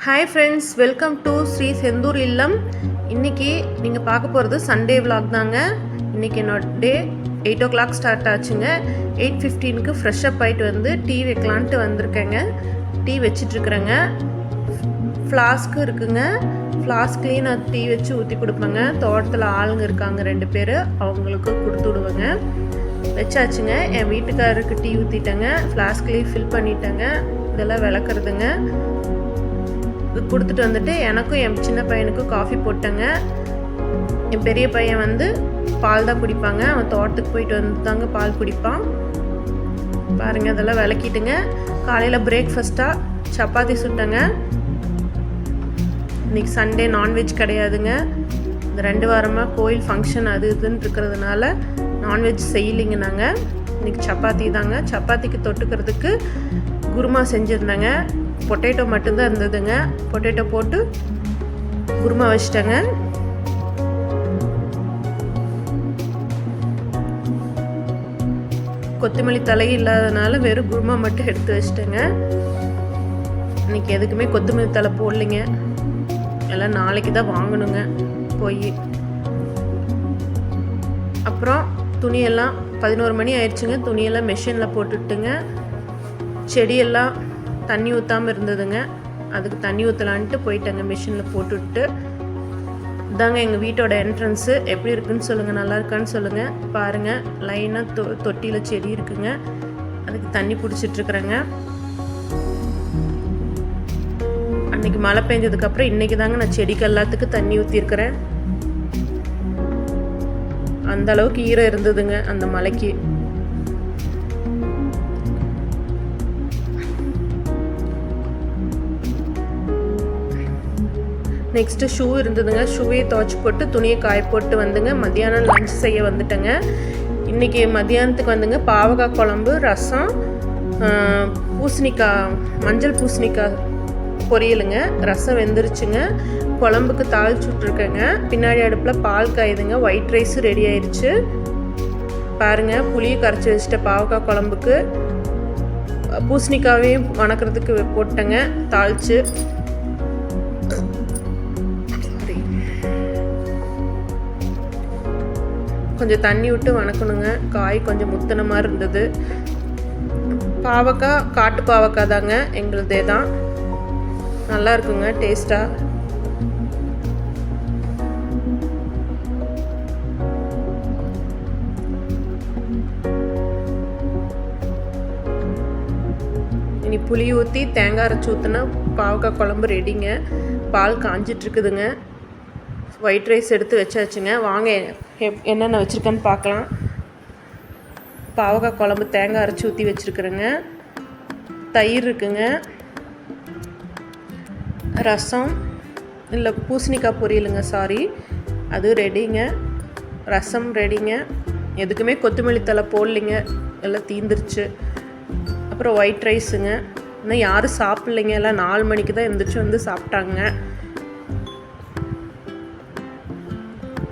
Hi friends, welcome to Shri Senthur இல்லம். இன்றைக்கி நீங்கள் பார்க்க போகிறது சண்டே விலாக் தாங்க. இன்றைக்கி என்னோட டே 8 o'clock ஸ்டார்ட் ஆச்சுங்க. 8:15க்கு ஃப்ரெஷ்அப் ஆகிட்டு வந்து டீ வைக்கலான்ட்டு வந்திருக்கேங்க. டீ வச்சிட்ருக்குறேங்க. ஃப்ளாஸ்க்கு இருக்குங்க. ஃப்ளாஸ்க்லேயும் நான் டீ வச்சு ஊற்றி கொடுப்பேங்க. தோட்டத்தில் ஆளுங்க இருக்காங்க 2 பேர், அவங்களுக்கு கொடுத்து விடுவேங்க. வச்சாச்சுங்க. என் வீட்டுக்காரருக்கு டீ ஊற்றிட்டேங்க. ஃப்ளாஸ்க்லேயும் ஃபில் பண்ணிட்டேங்க. இதெல்லாம் விளக்குறதுங்க. கொடுத்துட்டு வந்துட்டு எனக்கும் என் சின்ன பையனுக்கும் காஃபி போட்டேங்க. என் பெரிய பையன் வந்து பால் தான் குடிப்பாங்க. அவன் தோட்டத்துக்கு போயிட்டு வந்து தாங்க பால் குடிப்பான். பாருங்கள், அதெல்லாம் விளக்கிட்டுங்க. காலையில் பிரேக்ஃபாஸ்ட்டாக சப்பாத்தி சுட்டேங்க. இன்றைக்கி சண்டே நான்வெஜ் கிடையாதுங்க. இந்த 2 வாரமாக கோயில் ஃபங்க்ஷன் அது இதுன்னு இருக்கிறதுனால நான்வெஜ் செய்யலைங்க. நாங்கள் இன்றைக்கி சப்பாத்தி தாங்க. சப்பாத்திக்கு தொட்டுக்கிறதுக்கு குருமா செஞ்சுருந்தேங்க. பொட்டேட்டோ மட்டும்தான் இருந்ததுங்க. பொட்டேட்டோ போட்டு குருமா வச்சிட்டேங்க. கொத்தமல்லி தலை இல்லாதனால வெறும் குருமா மட்டும் எடுத்து வச்சிட்டேங்க. இன்றைக்கி எதுக்குமே கொத்தமல்லி தலை போடலைங்க. எல்லாம் நாளைக்கு தான் வாங்கணுங்க போய். அப்புறம் துணியெல்லாம் 11 மணி ஆயிடுச்சுங்க. துணியெல்லாம் மெஷினில் போட்டுட்டுங்க. செடியெல்லாம் தண்ணி ஊற்றாமல் இருந்ததுங்க. அதுக்கு தண்ணி ஊற்றலான்ட்டு போயிட்டேங்க. மிஷினில் போட்டுவிட்டு இதாங்க எங்கள் வீட்டோட என்ட்ரன்ஸு. எப்படி இருக்குன்னு சொல்லுங்கள், நல்லா இருக்கான்னு சொல்லுங்கள். பாருங்கள், லைனாக தொட்டியில் செடி இருக்குங்க. அதுக்கு தண்ணி பிடிச்சிட்ருக்குறேங்க. அன்றைக்கி மழை பெஞ்சதுக்கப்புறம் இன்றைக்கி தாங்க நான் செடிக்கு எல்லாத்துக்கும் தண்ணி ஊற்றிருக்கிறேன். அந்தளவுக்கு ஈரம் இருந்ததுங்க அந்த மழைக்கு. நெக்ஸ்ட்டு ஷூ இருந்ததுங்க. ஷூவையை துவைச்சி போட்டு துணியை காய போட்டு வந்துங்க மத்தியானம் லஞ்ச் செய்ய வந்துட்டேங்க. இன்றைக்கி மத்தியானத்துக்கு வந்துங்க பாவக்காய் குழம்பு, ரசம், பூசணிக்காய், மஞ்சள் பூசணிக்காய் பொரியலுங்க. ரசம் வெந்துருச்சுங்க. குழம்புக்கு தாளிச்சு விட்ருக்கேங்க. பின்னாடி அடுப்பில் பால் காயுதுங்க. ஒயிட் ரைஸும் ரெடி ஆயிடுச்சு. பாருங்கள், புளியை கரைச்சி வச்சுட்ட பாவக்காய் குழம்புக்கு. பூசணிக்காவையும் வணக்கிறதுக்கு போட்டேங்க தாளித்து. கொஞ்சம் தண்ணி விட்டு வணக்கணுங்க. காய் கொஞ்சம் முத்தின மாதிரி இருந்தது. பாவக்காய் காட்டு பாவக்காய் தாங்க, எங்களுதே தான். நல்லா இருக்குங்க டேஸ்ட்டாக. இனி புளி ஊற்றி தேங்காய் அரைச்சி ஊற்றினா பாவக்காய் குழம்பு ரெடிங்க. பால் காஞ்சிட்ருக்குதுங்க. ஒயிட் ரைஸ் எடுத்து வச்சாச்சுங்க. வாங்க என்னென்ன வச்சுருக்கேன்னு பார்க்கலாம். பாவக்காய் குழம்பு தேங்காய் அரைச்சி ஊற்றி வச்சுருக்குறேங்க. தயிர் இருக்குங்க. ரசம் இல்லை பூசணிக்காய் பொரியலுங்க, சாரி, அது ரெடிங்க. ரசம் ரெடிங்க. எதுக்குமே கொத்தமல்லி தலை போடலைங்க, எல்லாம் தீந்துருச்சு. அப்புறம் ஒயிட் ரைஸுங்க. இன்னும் யாரும் சாப்பிட்லைங்க. எல்லாம் 4 மணிக்கு தான் எழுந்திரிச்சு வந்து சாப்பிட்டாங்க.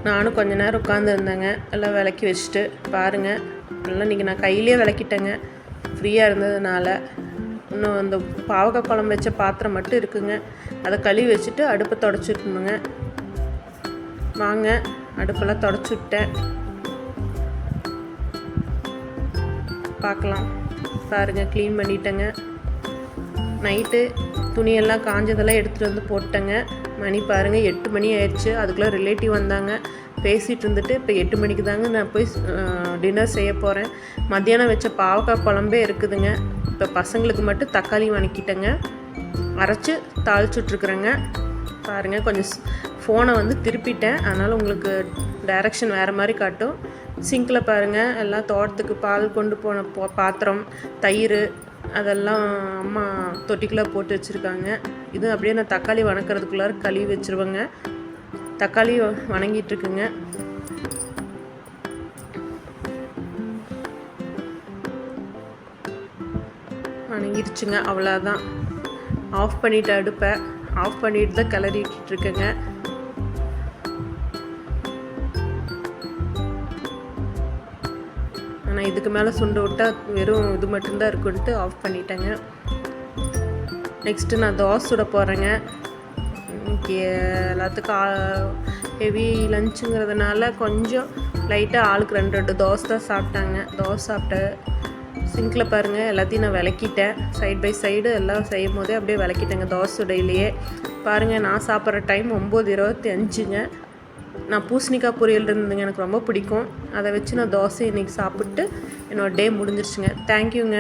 நானும் கொஞ்ச நேரம் உட்காந்துருந்தேங்க. எல்லாம் விளக்கி வச்சுட்டு. பாருங்கள், எல்லாம் இன்றைக்கி நான் கையிலே விளக்கிட்டேங்க, ஃப்ரீயாக இருந்ததுனால. இன்னும் அந்த பாவக்காய் குழம்பு வச்ச பாத்திரம் மட்டும் இருக்குங்க. அதை கழுவி வச்சுட்டு அடுப்பை தொடச்சிருக்கணுங்க. வாங்க, அடுப்பெல்லாம் தொடச்சி விட்டேன். பார்க்கலாம். பாருங்கள், க்ளீன் பண்ணிட்டேங்க. நைட்டு துணியெல்லாம் காஞ்சதெல்லாம் எடுத்துகிட்டு வந்து போட்டேங்க. மணி பாருங்கள் 8 மணி ஆயிடுச்சு. அதுக்குள்ளே ரிலேட்டிவ் வந்தாங்க. பேசிகிட்டு இருந்துட்டு இப்போ 8 மணிக்கு தாங்க நான் போய் டின்னர் செய்ய போகிறேன். மத்தியானம் வச்ச பாவக்காய் குழம்பே இருக்குதுங்க. இப்போ பசங்களுக்கு மட்டும் தக்காளி வணக்கிட்டேங்க. அரைச்சி தாளிச்சுட்ருக்குறேங்க. பாருங்கள், கொஞ்சம் ஃபோனை வந்து திருப்பிட்டேன், அதனால் உங்களுக்கு டைரக்ஷன் வேறு மாதிரி காட்டும். சிங்கில் பாருங்கள், எல்லாம் தோட்டத்துக்கு பால் கொண்டு போன பாத்திரம், தயிர் அதெல்லாம் அம்மா தொட்டிக்குள்ளே போட்டு வச்சுருக்காங்க. இது அப்படியே நான் தக்காளி வணக்கிறதுக்குள்ளார கழுவி வச்சுருவேங்க. தக்காளி வணங்கிட்டுருக்குங்க. வணங்கிடுச்சுங்க. அவ்வளோதான். ஆஃப் பண்ணிவிட்டு அடுப்பை ஆஃப் பண்ணிட்டு தான் கிளறிட்டுருக்கேங்க. ஆனால் இதுக்கு மேலே சுண்டு விட்டால் வெறும் இது மட்டும்தான் இருக்குன்ட்டு ஆஃப் பண்ணிட்டேங்க. நெக்ஸ்ட்டு நான் தோசை சுட போகிறேங்க. இன்னைக்கு எல்லாத்துக்கும் ஹெவி லஞ்சுங்கிறதுனால கொஞ்சம் லைட்டாக ஆளுக்கு 2 தோசை தான் சாப்பிட்டாங்க. தோசை சாப்பிட்டேன். சிங்கில் பாருங்கள் எல்லாத்தையும் நான் விளக்கிட்டேன். சைட் பை சைடு எல்லாம் செய்யும் போதே அப்படியே விளக்கிட்டேங்க தோசை சுடையிலேயே. பாருங்கள் நான் சாப்பிட்ற டைம் 9:25ங்க. நான் பூசணிக்காய் பொரியல் இருந்துங்க, எனக்கு ரொம்ப பிடிக்கும். அதை வச்சு நான் தோசை இன்றைக்கி சாப்பிட்டு என்னோடய டே முடிஞ்சிருச்சுங்க. தேங்க்யூங்க.